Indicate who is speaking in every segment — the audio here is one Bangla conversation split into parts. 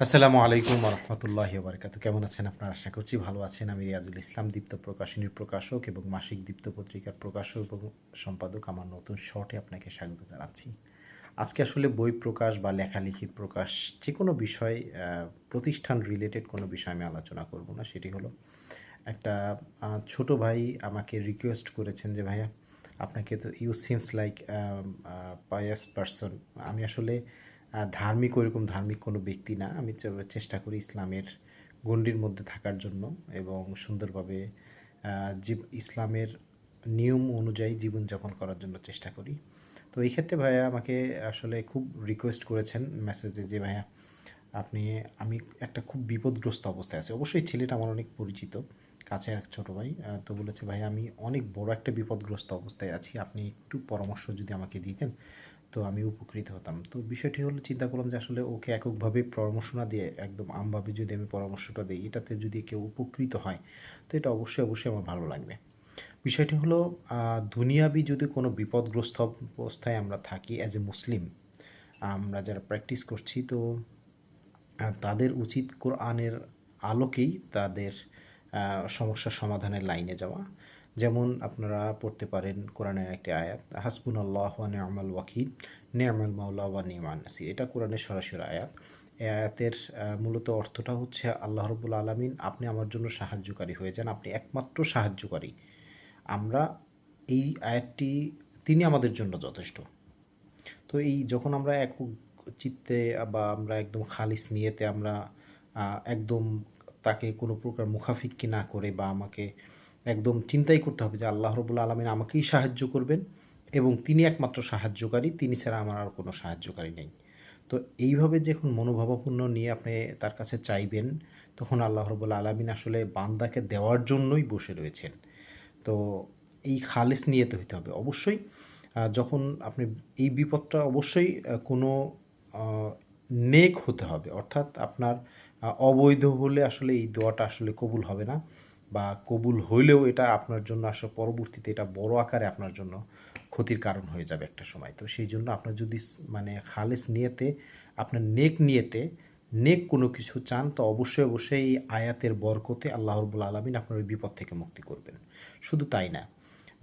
Speaker 1: আসসালামু আলাইকুম রহমতুল্লাহি বারকাতু। কেমন আছেন আপনারা? আশা করছি ভালো আছেন। আমি রিয়াজুল ইসলাম, দীপ্ত প্রকাশনীর প্রকাশক এবং মাসিক দীপ্ত পত্রিকার প্রকাশক এবং সম্পাদক। আমার নতুন শর্টে আপনাকে স্বাগত জানাচ্ছি। আজকে আসলে বই প্রকাশ বা লেখালেখির প্রকাশ যে কোনো বিষয়, প্রতিষ্ঠান রিলেটেড কোনো বিষয় আমি আলোচনা করব না। সেটি হলো একটা ছোট ভাই আমাকে রিকোয়েস্ট করেছেন যে ভাইয়া, আপনাকে তো you seems like pious person. আমি আসলে ধার্মিক, ওইরকম ধার্মিক কোনো ব্যক্তি না। আমি চেষ্টা করি ইসলামের গণ্ডির মধ্যে থাকার জন্য এবং সুন্দরভাবে ইসলামের নিয়ম অনুযায়ী জীবনযাপন করার জন্য চেষ্টা করি। তো এই ক্ষেত্রে ভাইয়া আমাকে আসলে খুব রিকোয়েস্ট করেছেন মেসেজে যে ভাইয়া আপনি, আমি একটা খুব বিপদগ্রস্ত অবস্থায় আছি। অবশ্যই ছেলেটা আমার অনেক পরিচিত, কাছের এক ছোটো ভাই। তো বলেছে ভাই আমি অনেক বড় একটা বিপদগ্রস্ত অবস্থায় আছি, আপনি একটু পরামর্শ যদি আমাকে দিতেন তো আমি উপকৃত হতাম। তো বিষয়টি হলো, চিন্তা করলাম যে আসলে ওকে এককভাবে পরামর্শ না দিয়ে একদম আমভাবে যদি আমি পরামর্শটা দিই, এটাতে যদি কেউ উপকৃত হয় তো এটা অবশ্যই অবশ্যই আমার ভালো লাগবে। বিষয়টি হলো, দুনিয়াবি যদি কোনো বিপদগ্রস্ত অবস্থায় আমরা থাকি অ্যাজ এ মুসলিম, আমরা যারা প্র্যাকটিস করছি, তো তাদের উচিত কোরআনের আলোকেই তাদের সমস্যার সমাধানের লাইনে যাওয়া। যেমন আপনারা পড়তে পারেন কোরআনের একটি আয়াত, হাসবুনাল্লাহ ওয়া নি'মাল ওয়াকিল নি'মাল মাওলা ওয়া নি'মান নাসির। এটা কোরআনের সরাসরি আয়াত। এই আয়াতের মূলত অর্থটা হচ্ছে, আল্লাহ রাব্বুল আলামিন আপনি আমার জন্য সাহায্যকারী হয়ে যান, আপনি একমাত্র সাহায্যকারী। আমরা এই আয়াতটি, তিনি আমাদের জন্য যথেষ্ট। তো এই যখন আমরা একক চিত্তে বা আমরা একদম খালিস নিয়েতে আমরা একদম তাকে কোনো প্রকার মুখাফিক্কি না করে, বা আমাকে একদম চিন্তাই করতে হবে যে আল্লাহ রবুল্লা আলমিন আমাকেই সাহায্য করবেন এবং তিনি একমাত্র সাহায্যকারী, তিনি ছাড়া আমার আর কোনো সাহায্যকারী নেই। তো এইভাবে যখন মনোভাবাপন্ন নিয়ে আপনি তার কাছে চাইবেন, তখন আল্লাহ রবুল্লা আলমিন আসলে বান্দাকে দেওয়ার জন্যই বসে রয়েছেন। তো এই খালেস নিয়তে হইতে হবে অবশ্যই। যখন আপনি, এই বিপদটা অবশ্যই কোনো আ নেক হতে হবে। অর্থাৎ আপনার অবৈধ হলে আসলে এই দোয়াটা আসলে কবুল হবে না, বা কবুল হইলেও এটা আপনার জন্য আসলে পরবর্তীতে এটা বড় আকারে আপনার জন্য ক্ষতির কারণ হয়ে যাবে একটা সময়। তো সেই জন্য আপনার যদি মানে খালেস নিয়তে, আপনার নেক নিয়তে নেক কোনো কিছু চান, তো অবশ্যই অবশ্যই এই আয়াতের বরকতে আল্লাহ রাব্বুল আলামিন আপনার ওই বিপদ থেকে মুক্তি করবেন। শুধু তাই না,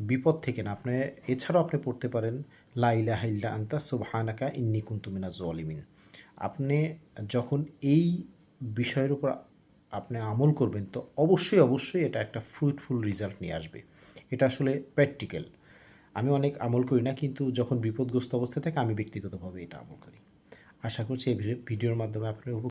Speaker 1: বিপদ থেকে না, আপনি এছাড়াও আপনি পড়তে পারেন লা ইলাহা ইল্লা আনতা সুবহানাকা ইন্নী কুনতু মিনাজ জালিমিন। আপনি যখন এই বিষয়ের উপর আপনি আমল করবেন, তো অবশ্যই অবশ্যই এটা একটা ফ্রুটফুল রেজাল্ট নিয়ে আসবে। এটা আসলে প্র্যাকটিক্যাল। আমি অনেক আমল করি না, কিন্তু যখন বিপদগ্রস্ত অবস্থায় থাকে আমি ব্যক্তিগতভাবে এটা আমল করি। আশা করছি এই ভিডিওর মাধ্যমে আপনি